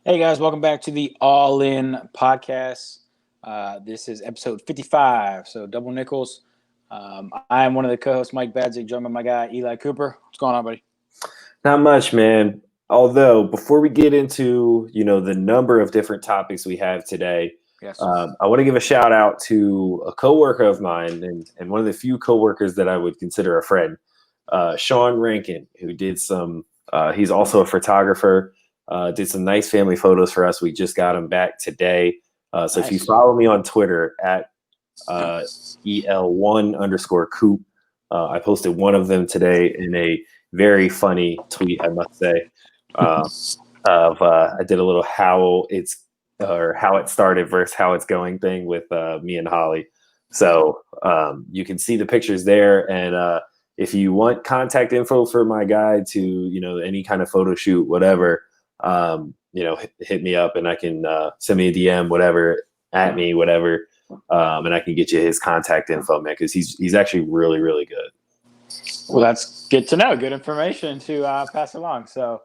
Hey guys, welcome back to the All In podcast. This is episode 55, so double nickels. I am one of the co-hosts, Mike Badzik, joined by my guy Eli Cooper. What's going on, buddy? Not much, man. Although, before we get into the number of different topics we have today, Yes. I want to give a shout out to a coworker of mine and one of the few coworkers that I would consider a friend, Sean Rankin, who did some. He's also a photographer. Did some nice family photos for us. We just got him back today. So if you Nice. follow me on Twitter at EL1_Coop, I posted one of them today in a very funny tweet, I must say. I did a little how it started versus how it's going thing with me and Holly. So you can see the pictures there, and if you want contact info for my guy to any kind of photo shoot, whatever, hit me up and I can send me a DM, whatever, at me, whatever, and I can get you his contact info, man, because he's actually really, really good. Well, that's good to know. Good information to pass along. So,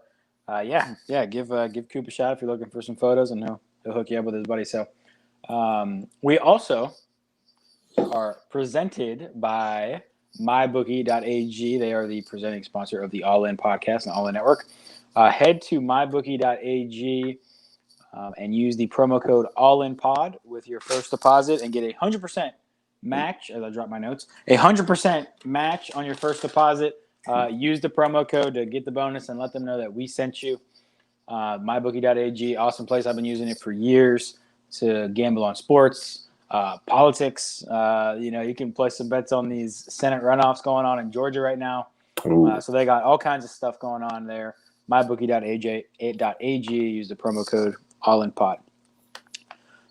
give Coop a shot if you're looking for some photos, and he'll hook you up with his buddy. So, we also are presented by MyBookie.ag. They are the presenting sponsor of the All In podcast and All In Network. Head to MyBookie.ag and use the promo code ALLINPOD with your first deposit and get a 100% match. As I drop my notes, a 100% match on your first deposit. Use the promo code to get the bonus and let them know that we sent you. MyBookie.ag, awesome place. I've been using it for years to gamble on sports, politics. You can place some bets on these Senate runoffs going on in Georgia right now. So they got all kinds of stuff going on there. MyBookie.ag, use the promo code ALLINPOD.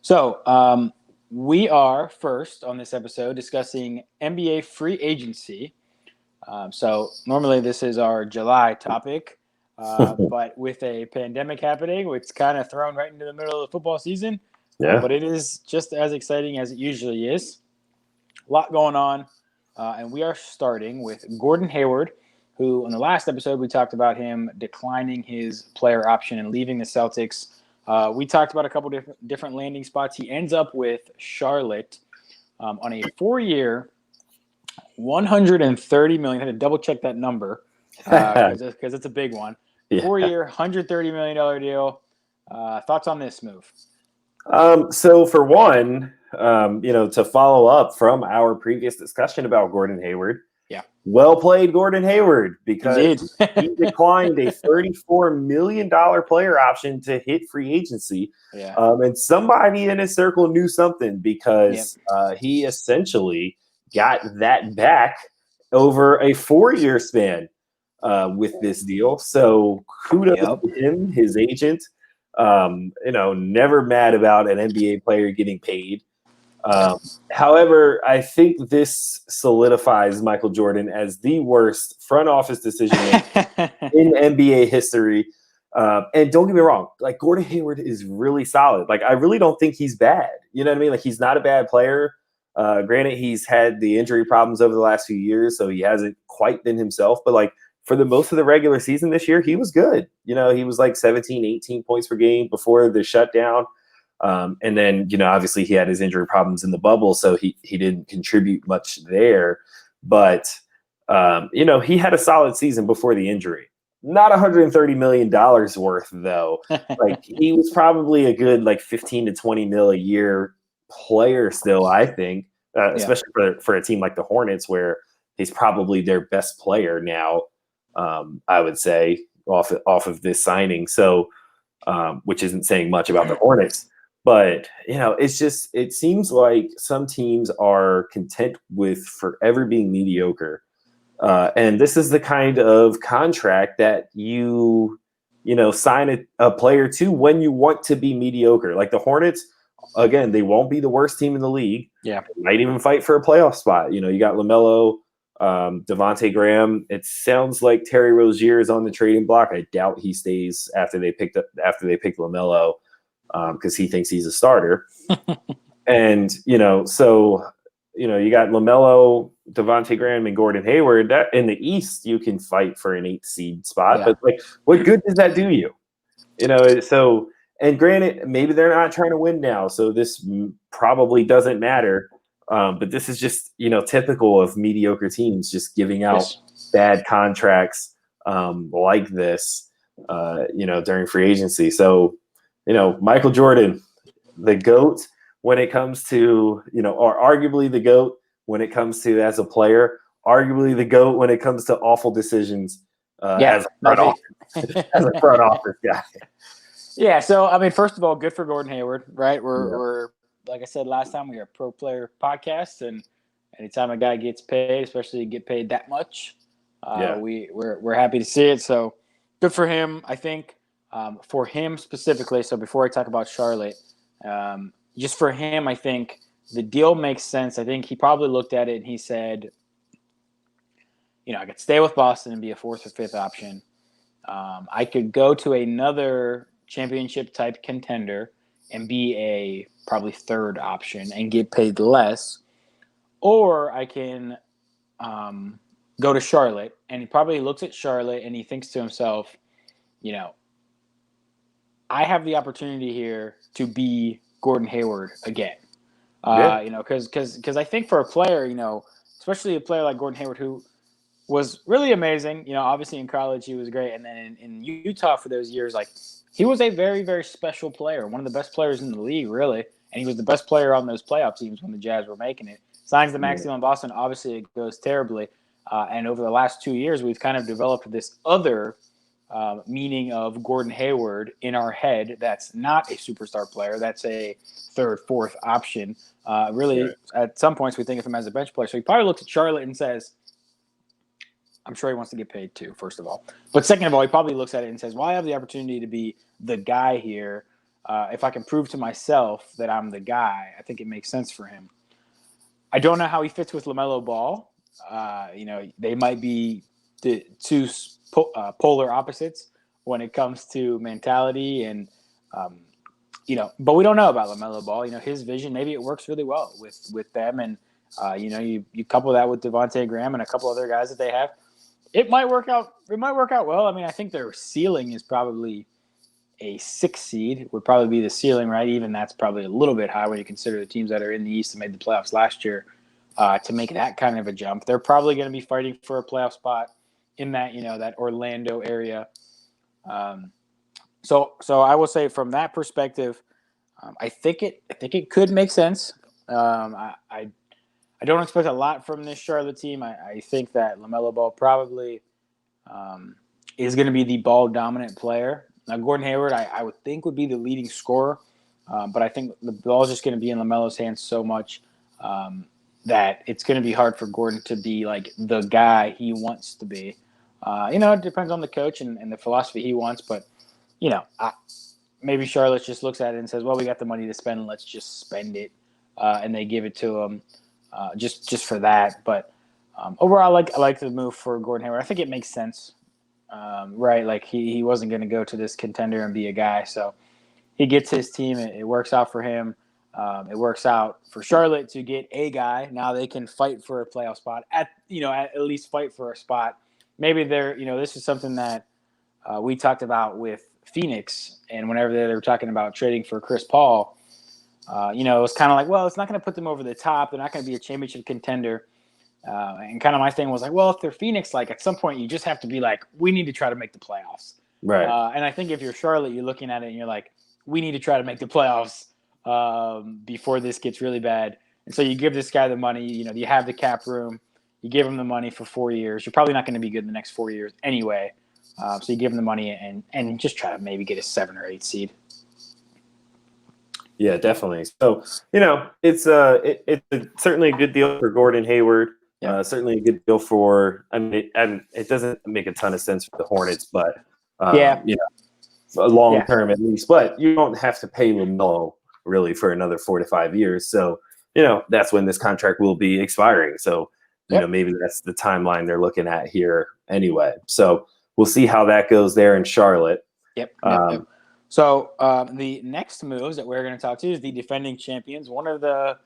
So we are first on this episode discussing NBA free agency. So normally this is our July topic, but with a pandemic happening, it's kind of thrown right into the middle of the football season. Yeah. But it is just as exciting as it usually is. A lot going on, and we are starting with Gordon Hayward, who, in the last episode, we talked about him declining his player option and leaving the Celtics. We talked about a couple different landing spots. He ends up with Charlotte on a 4-year, $130 million. I had to double check that number because it's a big one. Yeah. 4-year, $130 million deal. Thoughts on this move? So for one, to follow up from our previous discussion about Gordon Hayward, well played, Gordon Hayward, because he declined a $34 million player option to hit free agency. Yeah. And somebody in his circle knew something because he essentially got that back over a 4-year span with this deal. So kudos to him, his agent. Never mad about an NBA player getting paid. However, I think this solidifies Michael Jordan as the worst front office decision in NBA history. And don't get me wrong, like, Gordon Hayward is really solid. Like, I really don't think he's bad. You know what I mean? Like, he's not a bad player. Granted, he's had the injury problems over the last few years, so he hasn't quite been himself. But, like, for the most of the regular season this year, he was good. He was like 17, 18 points per game before the shutdown. And then, obviously he had his injury problems in the bubble, so he didn't contribute much there. But, he had a solid season before the injury. Not $130 million worth, though. Like, he was probably a good, like, 15 to 20 mil a year player still, I think, especially for a team like the Hornets, where he's probably their best player now, I would say, off of this signing. So, which isn't saying much about the Hornets. But, it seems like some teams are content with forever being mediocre. And this is the kind of contract that you sign a player to when you want to be mediocre. Like the Hornets, again, they won't be the worst team in the league. Yeah. They might even fight for a playoff spot. You got LaMelo, Devontae Graham. It sounds like Terry Rozier is on the trading block. I doubt he stays after they pick LaMelo. Because he thinks he's a starter. And, you got LaMelo, Devontae Graham, and Gordon Hayward. That in the East, you can fight for an 8th seed spot. Yeah. But, like, what good does that do you? So And granted, maybe they're not trying to win now, so this probably doesn't matter. But this is just, typical of mediocre teams just giving out bad contracts like this, during free agency. So, Michael Jordan, the GOAT when it comes to, or arguably the GOAT when it comes to as a player, arguably the GOAT when it comes to awful decisions as a front office guy. Yeah, so I mean, first of all, good for Gordon Hayward, right? We're like I said last time, we are a pro player podcast, and anytime a guy gets paid, especially get paid that much, we're happy to see it. So good for him. I think for him specifically. So before I talk about Charlotte, just for him, I think the deal makes sense. I think he probably looked at it and he said, I could stay with Boston and be a fourth or fifth option. I could go to another championship type contender and be a probably third option and get paid less, or I can go to Charlotte. And he probably looks at Charlotte and he thinks to himself, I have the opportunity here to be Gordon Hayward again. Because I think for a player, especially a player like Gordon Hayward, who was really amazing. Obviously in college he was great, and then in Utah for those years, like, he was a very, very special player, one of the best players in the league, really, and he was the best player on those playoff teams when the Jazz were making it. Signs the max deal in Boston, obviously it goes terribly, and over the last 2 years we've kind of developed this other meaning of Gordon Hayward in our head that's not a superstar player, that's a third, fourth option. Really, at some points we think of him as a bench player. So he probably looks at Charlotte and says, I'm sure he wants to get paid too, first of all. But second of all, he probably looks at it and says, well, I have the opportunity to be the guy here. If I can prove to myself that I'm the guy, I think it makes sense for him. I don't know how he fits with LaMelo Ball. They might be the two polar opposites when it comes to mentality and, but we don't know about LaMelo Ball. His vision, maybe it works really well with them. And, you couple that with Devontae Graham and a couple other guys that they have. It might work out. It might work out well. I mean, I think their ceiling is probably a 6 seed would probably be the ceiling, right? Even that's probably a little bit high when you consider the teams that are in the East and made the playoffs last year. To make that kind of a jump, they're probably going to be fighting for a playoff spot in that that Orlando area. So I will say from that perspective, I think it could make sense. I don't expect a lot from this Charlotte team. I think that LaMelo Ball probably is going to be the ball-dominant player. Now, Gordon Hayward, I would think, would be the leading scorer, but I think the ball is just going to be in LaMelo's hands so much that it's going to be hard for Gordon to be like the guy he wants to be. It depends on the coach and the philosophy he wants, but, maybe Charlotte just looks at it and says, well, we got the money to spend, let's just spend it, and they give it to him. Just for that, but overall, I like the move for Gordon Hayward. I think it makes sense, right? Like he wasn't going to go to this contender and be a guy, so he gets his team. It works out for him. It works out for Charlotte to get a guy. Now they can fight for a playoff spot. At least fight for a spot. Maybe they're this is something that we talked about with Phoenix, and whenever they were talking about trading for Chris Paul. It was kind of like, well, it's not going to put them over the top. They're not going to be a championship contender. And kind of my thing was like, well, if they're Phoenix, like at some point you just have to be like, we need to try to make the playoffs. Right. And I think if you're Charlotte, you're looking at it and you're like, we need to try to make the playoffs before this gets really bad. And so you give this guy the money, you have the cap room, you give him the money for 4 years. You're probably not going to be good in the next 4 years anyway. So you give him the money and just try to maybe get a 7 or 8 seed. Yeah, definitely. So, it's certainly a good deal for Gordon Hayward. Yeah. Certainly a good deal for. I mean, it doesn't make a ton of sense for the Hornets, but long term at least. But you don't have to pay LaMelo really for another 4 to 5 years. So, that's when this contract will be expiring. So, maybe that's the timeline they're looking at here anyway. So we'll see how that goes there in Charlotte. Yep. So the next moves that we're going to talk to is the defending champions. One of the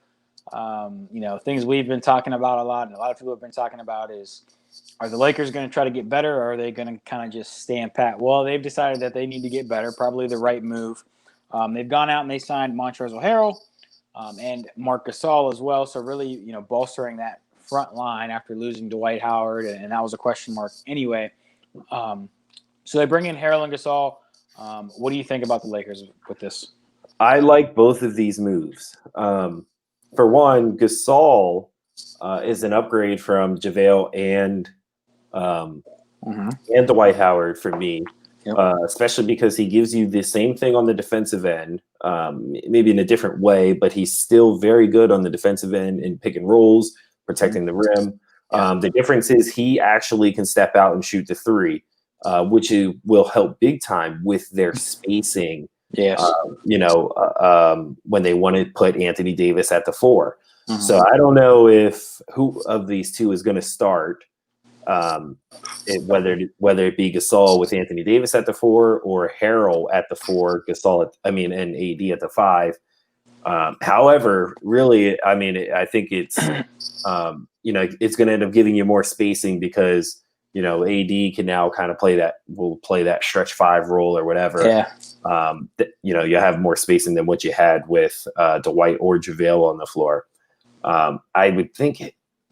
things we've been talking about a lot, and a lot of people have been talking about, is are the Lakers going to try to get better, or are they going to kind of just stand pat? Well, they've decided that they need to get better. Probably the right move. They've gone out and they signed Montrezl Harrell and Marc Gasol as well. So really, bolstering that front line after losing Dwight Howard, and that was a question mark anyway. So they bring in Harrell and Gasol. What do you think about the Lakers with this? I like both of these moves. For one, Gasol is an upgrade from JaVale and Dwight Howard for me, especially because he gives you the same thing on the defensive end, maybe in a different way, but he's still very good on the defensive end in pick and rolls, protecting the rim. The difference is he actually can step out and shoot the three, which will help big time with their spacing. Yes. When they want to put Anthony Davis at the 4. So I don't know who of these two is going to start, whether it be Gasol with Anthony Davis at the 4 or Harrell at the 4, and AD at the 5. However, really, I think it's it's going to end up giving you more spacing because AD can now kind of play that stretch 5 role or whatever. Yeah. You have more spacing than what you had with Dwight or JaVale on the floor. I would think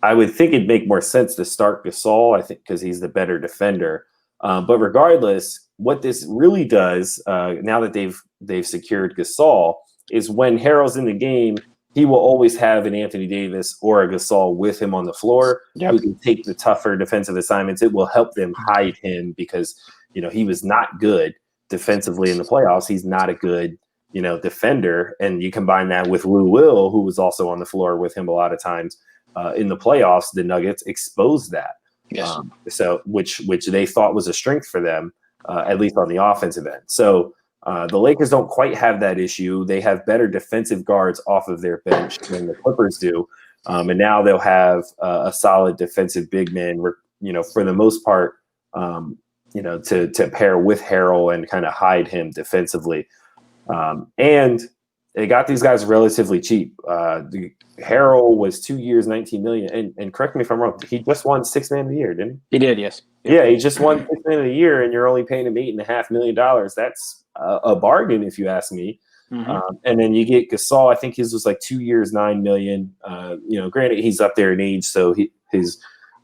it'd make more sense to start Gasol, I think, because he's the better defender. But regardless, what this really does, now that they've secured Gasol, is when Harrell's in the game, he will always have an Anthony Davis or a Gasol with him on the floor who can take the tougher defensive assignments. It will help them hide him because, he was not good defensively in the playoffs. He's not a good, defender. And you combine that with Lou Will, who was also on the floor with him a lot of times in the playoffs. The Nuggets exposed that. Yes. So which they thought was a strength for them, at least on the offensive end. So the Lakers don't quite have that issue. They have better defensive guards off of their bench than the Clippers do. And now they'll have a solid defensive big man, for the most part, to pair with Harrell and kind of hide him defensively. And they got these guys relatively cheap. Harrell was 2 years, $19 million. And correct me if I'm wrong, he just won Sixth Man of the Year, didn't he? He did, yes. Yeah, he just won Sixth Man of the Year, and you're only paying him $8.5 million. That's a bargain, if you ask me. And then you get Gasol. I think his was like 2 years, $9 million. Granted, he's up there in age, so his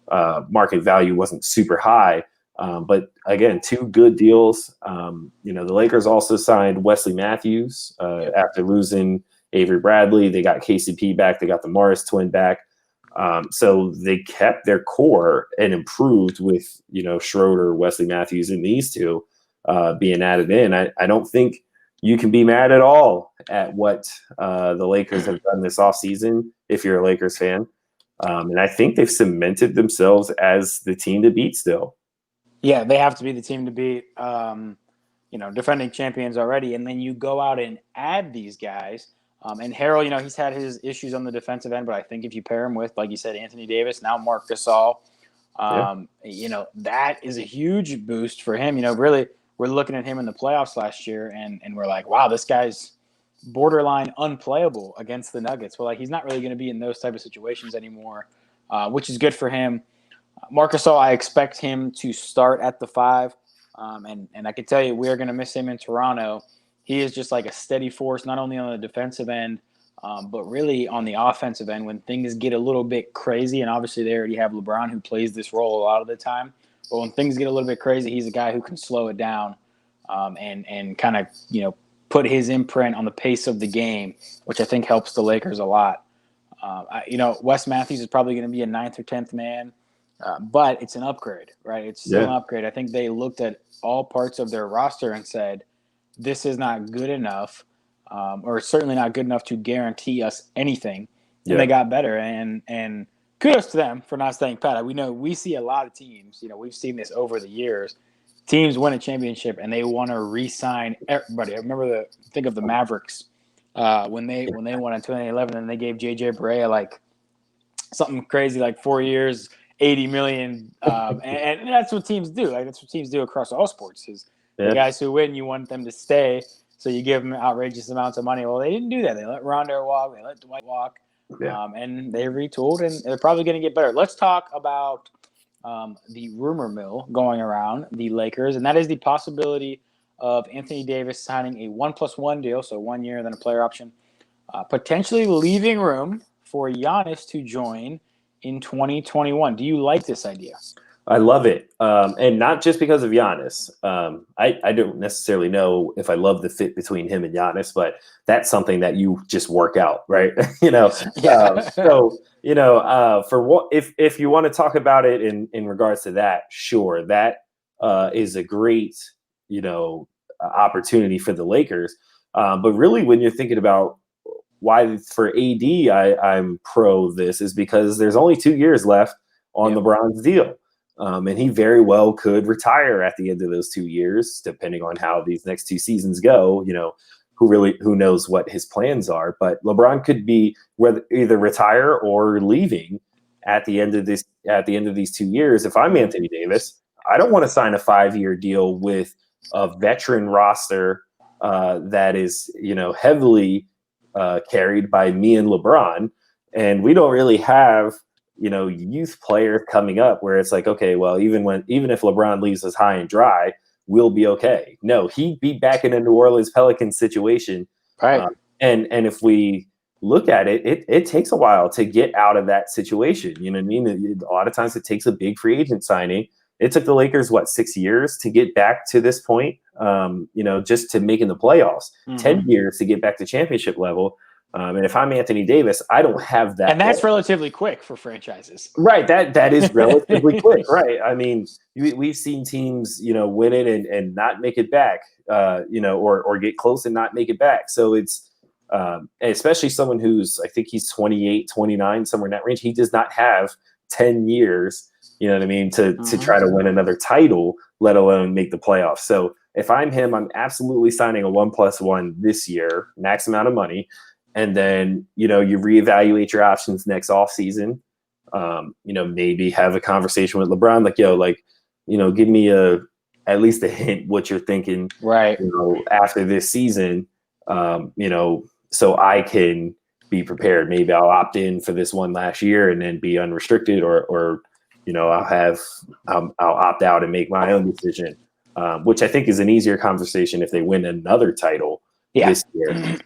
market value wasn't super high. But again, 2 good deals. The Lakers also signed Wesley Matthews after losing Avery Bradley. They got KCP back. They got the Morris twin back. So they kept their core and improved with, Schroeder, Wesley Matthews, and these two being added in. I don't think you can be mad at all at what the Lakers have done this offseason if you're a Lakers fan. And I think they've cemented themselves as the team to beat still. Yeah, they have to be the team to beat, defending champions already. And then you go out and add these guys. And Harrell, he's had his issues on the defensive end, but I think if you pair him with, like you said, Anthony Davis, now Marc Gasol, that is a huge boost for him. Really, we're looking at him in the playoffs last year, and we're like, wow, this guy's borderline unplayable against the Nuggets. Well, he's not really going to be in those type of situations anymore, which is good for him. Marc Gasol, I expect him to start at the 5, and I can tell you we're going to miss him in Toronto. He is just like a steady force, not only on the defensive end, but really on the offensive end when things get a little bit crazy. And obviously they already have LeBron who plays this role a lot of the time. But when things get a little bit crazy, he's a guy who can slow it down and kind of, put his imprint on the pace of the game, which I think helps the Lakers a lot. Wes Matthews is probably going to be a 9th or 10th man, but it's an upgrade, right? It's still an upgrade. I think they looked at all parts of their roster and said, this is not good enough, or certainly not good enough to guarantee us anything. And they got better. And kudos to them for not staying pat. We see a lot of teams, we've seen this over the years. Teams win a championship and they want to re-sign everybody. I think of the Mavericks when they won in 2011 and they gave JJ Barea like something crazy like 4 years, $80 million. And that's what teams do. Like that's what teams do across all sports is the guys who win, you want them to stay, so you give them outrageous amounts of money. Well, they didn't do that. They let Rondo walk. They let Dwight walk, and they retooled, and they're probably going to get better. Let's talk about the rumor mill going around the Lakers, and that is the possibility of Anthony Davis signing a 1+1 deal, so 1 year, then a player option, potentially leaving room for Giannis to join in 2021. Do you like this idea? I love it. And not just because of Giannis. I don't necessarily know if I love the fit between him and Giannis, but that's something that you just work out, right? For what, if you want to talk about it in regards to that, sure. That is a great, opportunity for the Lakers. But really when you're thinking about why for AD, I'm pro this is because there's only 2 years left on LeBron's deal. And he very well could retire at the end of those 2 years, depending on how these next 2 seasons go. Who knows what his plans are? But LeBron could be either retire or leaving at the end of these 2 years. If I'm Anthony Davis, I don't want to sign a 5-year deal with a veteran roster that is heavily carried by me and LeBron, and we don't really have youth players coming up where it's like, okay, well, even if LeBron leaves us high and dry, we'll be okay. No, he'd be back in a New Orleans Pelicans situation. Right. And if we look at it, it takes a while to get out of that situation. You know what I mean? A lot of times it takes a big free agent signing. It took the Lakers, 6 years to get back to this point, just to making the playoffs, 10 years to get back to championship level. And if I'm Anthony Davis, I don't have that. And that's relatively quick for franchises. Right. That is relatively quick. Right. I mean, we've seen teams, win it and not make it back, or get close and not make it back. So it's especially someone who's, I think he's 28, 29, somewhere in that range. He does not have 10 years, you know what I mean, to try to win another title, let alone make the playoffs. So if I'm him, I'm absolutely signing a 1+1 this year, max amount of money. And then, you reevaluate your options next offseason. Maybe have a conversation with LeBron, give me at least a hint what you're thinking, right? After this season, so I can be prepared. Maybe I'll opt in for this one last year and then be unrestricted, or I'll opt out and make my own decision, which I think is an easier conversation if they win another title this year.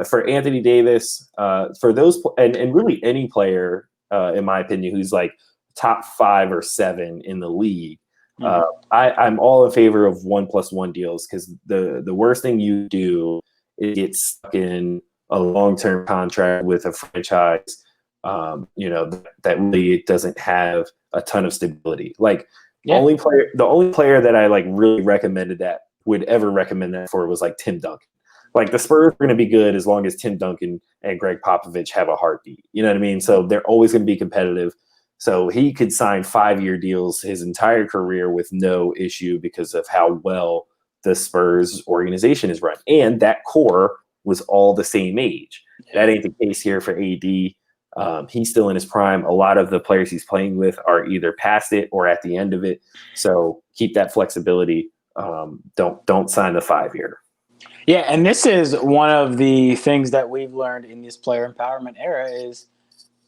For Anthony Davis, for those and really any player, in my opinion, who's like top 5 or 7 in the league, I'm all in favor of 1+1 deals, because the worst thing you do is get stuck in a long-term contract with a franchise, that really doesn't have a ton of stability. The only player that I really recommended that would ever recommend that for was Tim Duncan. The Spurs are going to be good as long as Tim Duncan and Greg Popovich have a heartbeat. You know what I mean? So they're always going to be competitive. So he could sign 5-year deals his entire career with no issue because of how well the Spurs organization is run. And that core was all the same age. That ain't the case here for AD. He's still in his prime. A lot of the players he's playing with are either past it or at the end of it. So keep that flexibility. Don't sign the 5-year. Yeah, and this is one of the things that we've learned in this player empowerment era is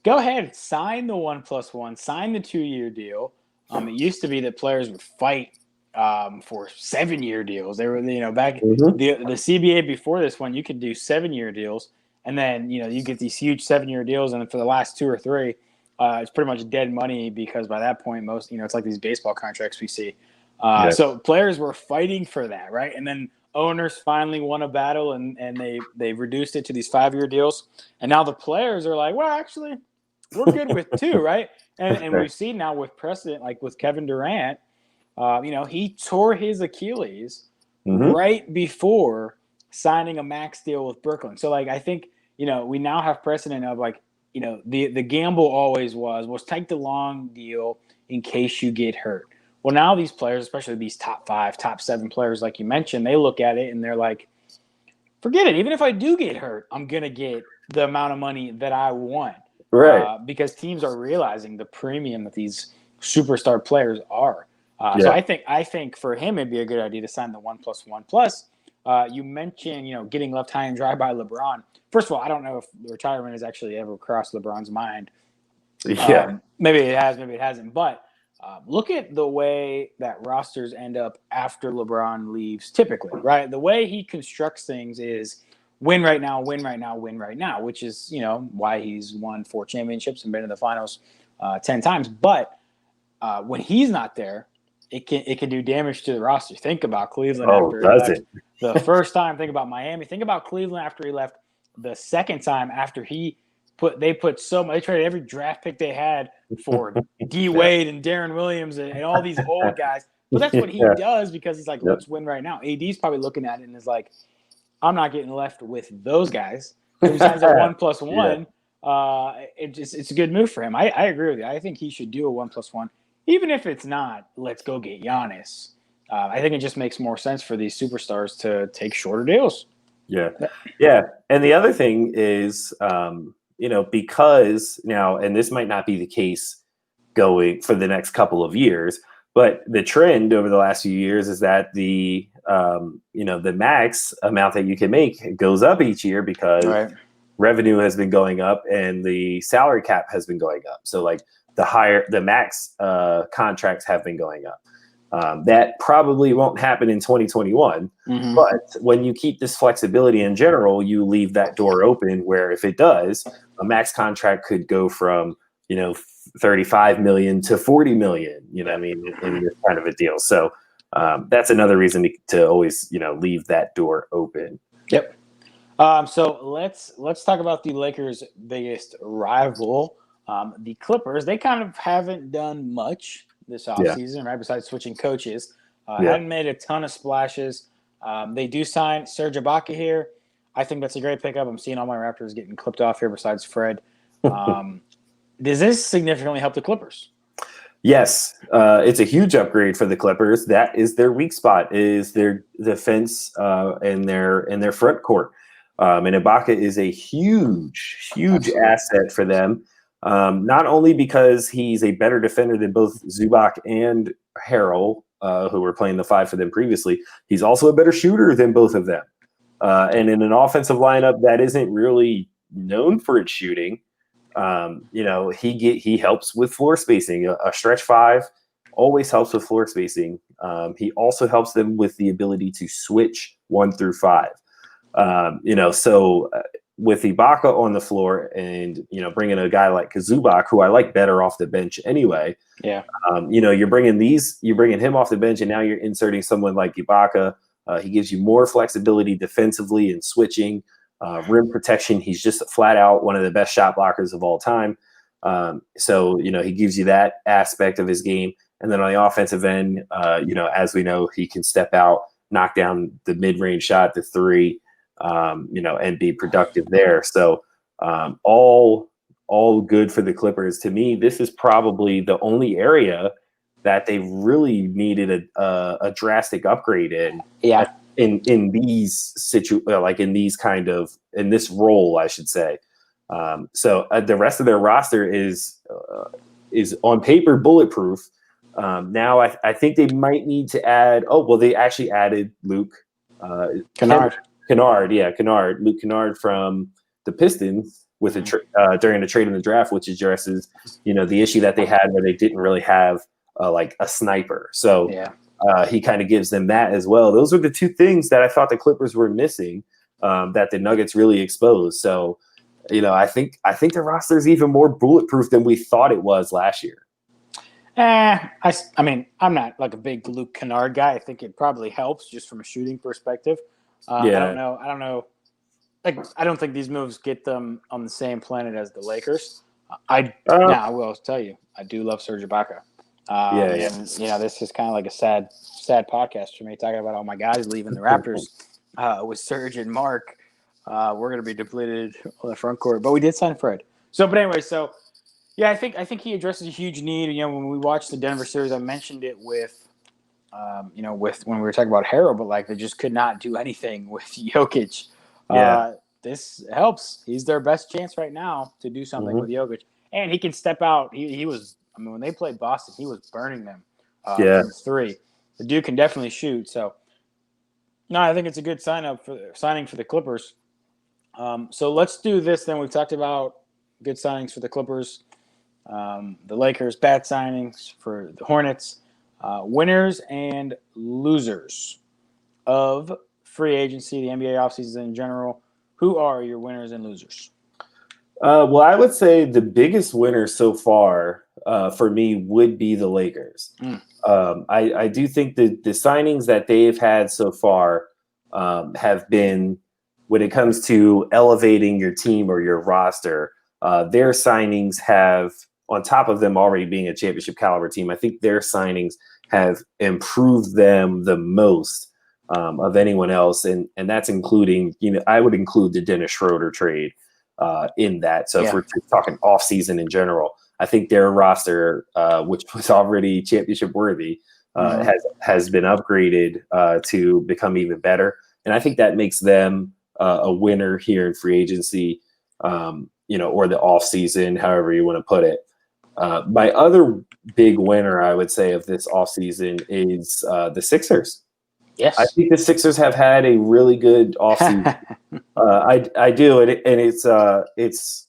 go ahead, sign the 1+1, sign the 2-year deal. It used to be that players would fight for 7-year deals. They were, back the CBA before this one, you could do 7-year deals, and then you get these huge 7-year deals, and for the last 2 or 3, it's pretty much dead money, because by that point, most it's like these baseball contracts we see. So players were fighting for that, right? And then owners finally won a battle, and they reduced it to these 5-year deals. And now the players are like, well, actually, we're good with 2, right? And we've seen now with precedent, like with Kevin Durant, he tore his Achilles right before signing a max deal with Brooklyn. So I think, we now have precedent of the gamble always was take the long deal in case you get hurt. Well, now these players, especially these top 5, top 7 players, like you mentioned, they look at it and they're like, forget it. Even if I do get hurt, I'm going to get the amount of money that I want. Right. Because teams are realizing the premium that these superstar players are. So I think for him, it'd be a good idea to sign the 1+1. Plus, you mentioned, getting left high and dry by LeBron. First of all, I don't know if retirement has actually ever crossed LeBron's mind. Yeah. Maybe it has, maybe it hasn't. But Look at the way that rosters end up after LeBron leaves typically, right? The way he constructs things is win right now, win right now, win right now, which is, why he's won 4 championships and been in the finals 10 times. But when he's not there, it can do damage to the roster. Think about Cleveland after he left the first time. Think about Miami. Think about Cleveland after he left the second time after they put so much. They traded every draft pick they had for D Wade and Darren Williams and all these old guys. But that's what he does because he's like, let's win right now. AD's probably looking at it and is like, I'm not getting left with those guys. Every time's a 1+1. It's a good move for him. I agree with you. I think he should do a 1+1. Even if it's not, let's go get Giannis. I think it just makes more sense for these superstars to take shorter deals. Yeah. And the other thing is, because now, and this might not be the case going for the next couple of years, but the trend over the last few years is that the max amount that you can make goes up each year because revenue has been going up and the salary cap has been going up. So like the max contracts have been going up. That probably won't happen in 2021, but when you keep this flexibility in general, you leave that door open where if it does, a max contract could go from, 35 million to 40 million, in this kind of a deal. So that's another reason to always, leave that door open. Yep. So let's talk about the Lakers' biggest rival, the Clippers. They kind of haven't done much this offseason, right? Besides switching coaches. Hadn't made a ton of splashes. They do sign Serge Ibaka here. I think that's a great pickup. I'm seeing all my Raptors getting clipped off here besides Fred. Does this significantly help the Clippers? Yes. It's a huge upgrade for the Clippers. That is their weak spot, is their defense and their front court. And Ibaka is a huge asset for them. Not only because he's a better defender than both Zubac and Harrell, who were playing the 5 for them previously, he's also a better shooter than both of them. And in an offensive lineup that isn't really known for its shooting, he helps with floor spacing. A stretch 5 always helps with floor spacing. He also helps them with the ability to switch 1 through 5. So with Ibaka on the floor and, bringing a guy like Zubac, who I like better off the bench anyway. Yeah. You're bringing him off the bench and now you're inserting someone like Ibaka. He gives you more flexibility defensively and switching, rim protection. He's just flat out one of the best shot blockers of all time. So he gives you that aspect of his game. And then on the offensive end, as we know, he can step out, knock down the mid-range shot, the 3, and be productive there. So all good for the Clippers. To me, this is probably the only area that they really needed a drastic upgrade in. Yeah. In these in this role, I should say. So the rest of their roster is on paper bulletproof. Now I think they might need to add. They actually added Luke Kennard. Luke Kennard from the Pistons with during the trade in the draft, which addresses the issue that they had where they didn't really have like a sniper. So he kind of gives them that as well. Those are the two things that I thought the Clippers were missing that the Nuggets really exposed. So I think the roster is even more bulletproof than we thought it was last year. I mean, I'm not like a big Luke Kennard guy. I think it probably helps just from a shooting perspective. I don't know. Like, I don't think these moves get them on the same planet as the Lakers. I will tell you, I do love Serge Ibaka. And this is kind of like a sad podcast for me, talking about all my guys leaving the Raptors with Serge and Mark. We're going to be depleted on the front court, but we did sign Fred. But anyway, I think he addresses a huge need. When we watched the Denver series, I mentioned it with when we were talking about Harrell, but like they just could not do anything with Jokic. This helps. He's their best chance right now to do something with Jokic, and he can step out. He was. I mean, when they played Boston, he was burning them from 3. The dude can definitely shoot. So, no, I think it's a good signing for the Clippers. So let's do this then. We've talked about good signings for the Clippers. The Lakers, bad signings for the Hornets. Winners and losers of free agency, the NBA offseason in general. Who are your winners and losers? Well, I would say the biggest winner so far for me would be the Lakers. I do think the signings that they've had so far have been, when it comes to elevating your team or your roster, their signings have, on top of them already being a championship caliber team, I think their signings have improved them the most of anyone else. And that's including, I would include the Dennis Schroeder trade in that. So if we're just talking off season in general, I think their roster, which was already championship worthy, has been upgraded to become even better. And I think that makes them a winner here in free agency, or the off season, however you want to put it. My other big winner, I would say, of this off season is the Sixers. Yes, I think the Sixers have had a really good offseason. I do, and it's.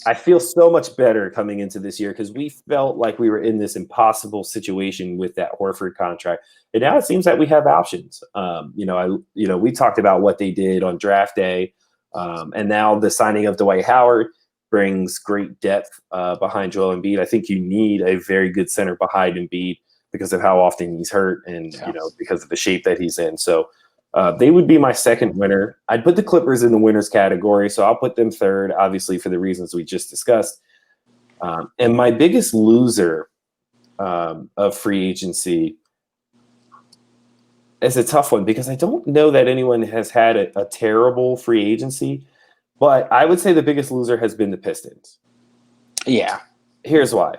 I feel so much better coming into this year because we felt like we were in this impossible situation with that Horford contract, and now it seems that we have options. We talked about what they did on draft day, and now the signing of Dwight Howard brings great depth behind Joel Embiid. I think you need a very good center behind Embiid because of how often he's hurt and, because of the shape that he's in. So they would be my second winner. I'd put the Clippers in the winners category, so I'll put them third, obviously, for the reasons we just discussed. And my biggest loser of free agency is a tough one because I don't know that anyone has had a terrible free agency, but I would say the biggest loser has been the Pistons. Yeah. Here's why.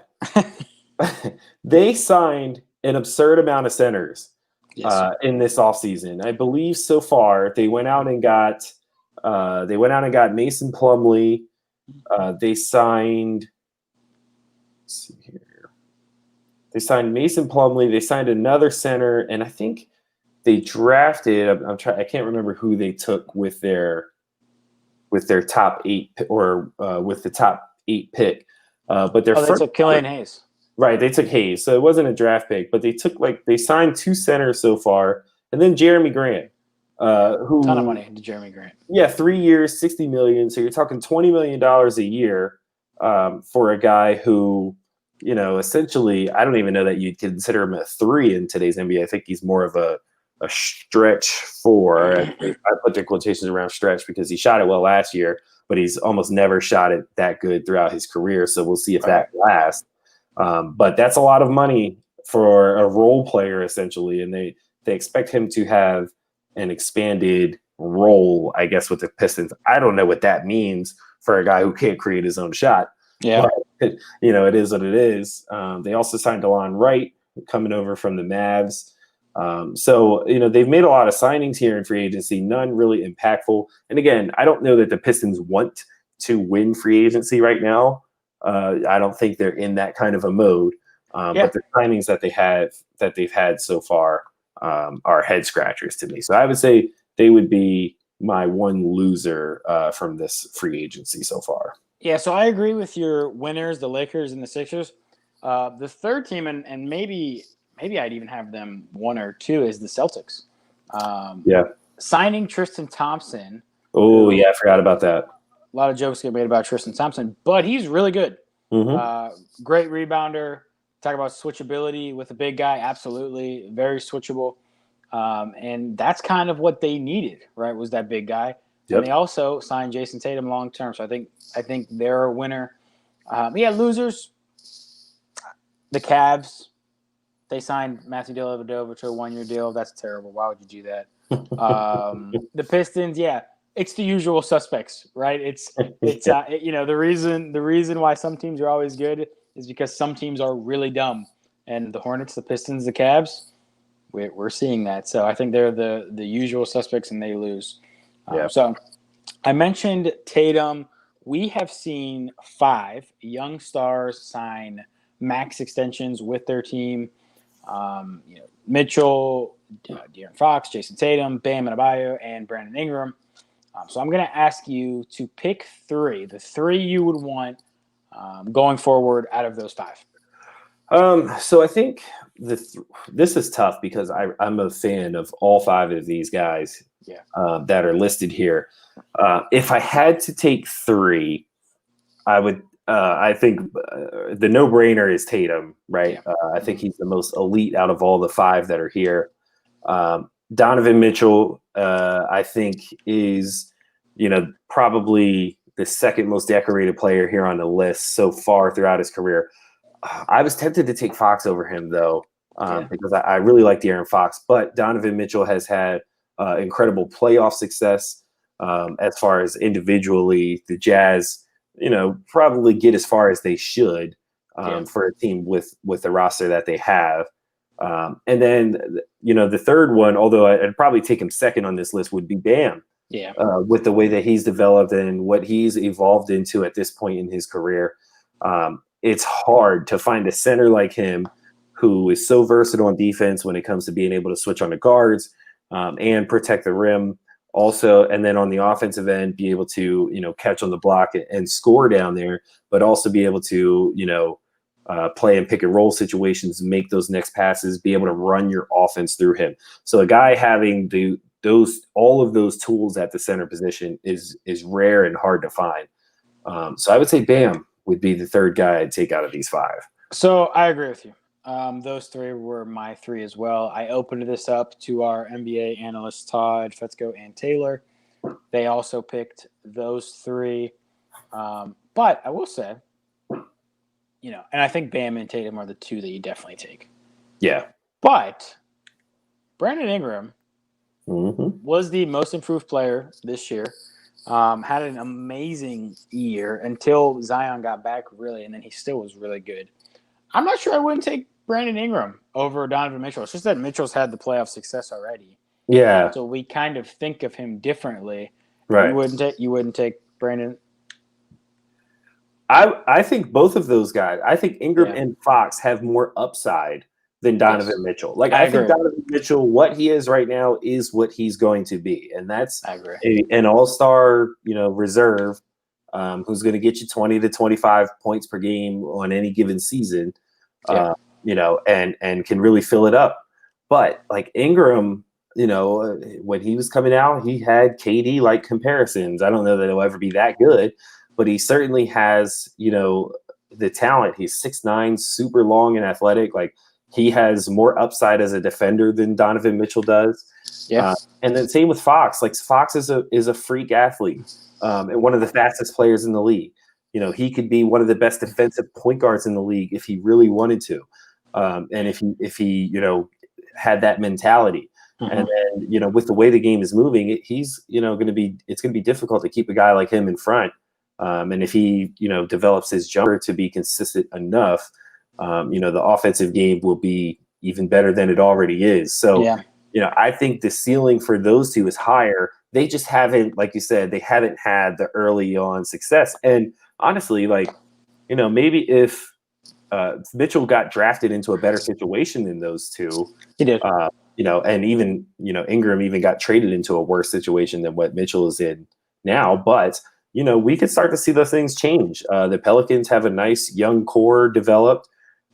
They signed an absurd amount of centers in this offseason. I believe so far they went out and got Mason Plumlee. They signed. Let's see here. They signed Mason Plumlee. They signed another center, and I think they drafted. I can't remember who they took with their top 8 or with the top 8 pick. But their they took Killian Hayes. Right, they took Hayes, so it wasn't a draft pick, but they signed 2 centers so far, and then Jeremy Grant, who ton of money to Jeremy Grant. Yeah, 3 years, $60 million. So you're talking $20 million a year for a guy who, essentially, I don't even know that you'd consider him a 3 in today's NBA. I think he's more of a stretch 4. I put the quotations around stretch because he shot it well last year, but he's almost never shot it that good throughout his career. So we'll see if that lasts. But that's a lot of money for a role player, essentially, and they expect him to have an expanded role, I guess, with the Pistons. I don't know what that means for a guy who can't create his own shot. Yeah, but, it is what it is. They also signed DeLon Wright coming over from the Mavs. So they've made a lot of signings here in free agency, none really impactful. And again, I don't know that the Pistons want to win free agency right now. I don't think they're in that kind of a mode. But the signings that they've had so far are head scratchers to me. So I would say they would be my one loser from this free agency so far. Yeah, so I agree with your winners, the Lakers and the Sixers. The third team, and maybe I'd even have them 1 or 2, is the Celtics. Signing Tristan Thompson. Oh, yeah, I forgot about that. A lot of jokes get made about Tristan Thompson, but he's really good. Mm-hmm. Great rebounder. Talk about switchability with a big guy. Absolutely. Very switchable. And that's kind of what they needed, right, was that big guy. Yep. And they also signed Jason Tatum long term. So I think they're a winner. Losers. The Cavs. They signed Matthew Dellavedova to a 1-year deal. That's terrible. Why would you do that? The Pistons, it's the usual suspects, right? It's the reason why some teams are always good is because some teams are really dumb. And the Hornets, the Pistons, the Cavs, we're seeing that. So I think they're the usual suspects and they lose. So I mentioned Tatum. We have seen 5 young stars sign max extensions with their team. Mitchell, De'Aaron Fox, Jason Tatum, Bam Adebayo, and Brandon Ingram. So I'm going to ask you to pick 3, the 3 you would want going forward out of those 5? So I think this is tough because I'm a fan of all 5 of these guys that are listed here. If I had to take 3, I would. I think the no-brainer is Tatum, right? Yeah. I think he's the most elite out of all the 5 that are here. Donovan Mitchell, I think, is probably the second most decorated player here on the list so far throughout his career. I was tempted to take Fox over him, though, because I really like De'Aaron Fox. But Donovan Mitchell has had incredible playoff success as far as individually. The Jazz, probably get as far as they should for a team with the roster that they have. And then, the third one, although I'd probably take him second on this list, would be Bam. Yeah. With the way that he's developed and what he's evolved into at this point in his career. It's hard to find a center like him who is so versatile on defense when it comes to being able to switch on the guards and protect the rim also. And then on the offensive end, be able to, catch on the block and score down there, but also be able to, play in pick and roll situations, make those next passes, be able to run your offense through him. So a guy having all of those tools at the center position is rare and hard to find. So I would say Bam would be the third guy I'd take out of these 5. So I agree with you. Those 3 were my 3 as well. I opened this up to our NBA analysts, Todd, Fetzko, and Taylor. They also picked those 3. But I will say, and I think Bam and Tatum are the 2 that you definitely take. Yeah. But Brandon Ingram was the most improved player this year. Had an amazing year until Zion got back, really, and then he still was really good. I'm not sure I wouldn't take Brandon Ingram over Donovan Mitchell. It's just that Mitchell's had the playoff success already. Yeah. So we kind of think of him differently. Right. You wouldn't take Brandon. I think both of those guys. I think Ingram and Fox have more upside than Donovan Mitchell. Like I think Donovan Mitchell, what he is right now, is what he's going to be, and that's an all-star, reserve, who's going to get you 20 to 25 points per game on any given season, and can really fill it up. But like Ingram, when he was coming out, he had KD-like comparisons. I don't know that he'll ever be that good, but he certainly has, the talent. He's 6'9", super long and athletic. Like, he has more upside as a defender than Donovan Mitchell does. Yeah. And then same with Fox. Like, Fox is a freak athlete and one of the fastest players in the league. He could be one of the best defensive point guards in the league if he really wanted to. And if he had that mentality. And then, with the way the game is moving, it's going to be difficult to keep a guy like him in front. And if he, develops his jumper to be consistent enough, the offensive game will be even better than it already is. So, I think the ceiling for those 2 is higher. They just haven't, like you said, they haven't had the early on success. And honestly, maybe if Mitchell got drafted into a better situation than those 2, he did. And even, Ingram even got traded into a worse situation than what Mitchell is in now. But, we could start to see those things change. The Pelicans have a nice young core developed.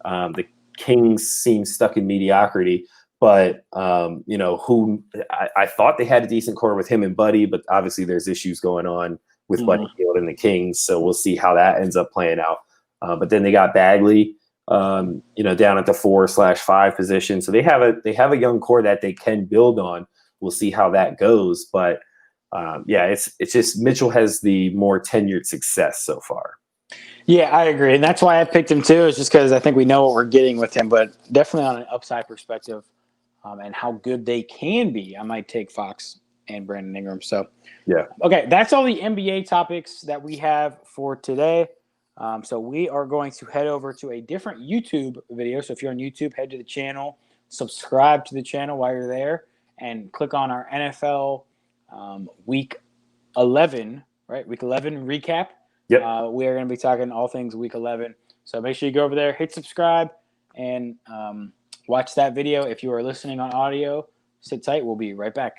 The Kings seem stuck in mediocrity. But, I thought they had a decent core with him and Buddy, but obviously there's issues going on with Buddy Hield and the Kings. So we'll see how that ends up playing out. But then they got Bagley, down at the 4/5 position. So they have a young core that they can build on. We'll see how that goes. But it's just Mitchell has the more tenured success so far. Yeah, I agree. And that's why I picked him too, is just because I think we know what we're getting with him, but definitely on an upside perspective and how good they can be, I might take Fox and Brandon Ingram. So, okay, that's all the NBA topics that we have for today. So we are going to head over to a different YouTube video. So if you're on YouTube, head to the channel, subscribe to the channel while you're there, and click on our NFL Week 11, right? Week 11 recap. Yep. We are going to be talking all things Week 11. So make sure you go over there, hit subscribe, and watch that video. If you are listening on audio, sit tight. We'll be right back.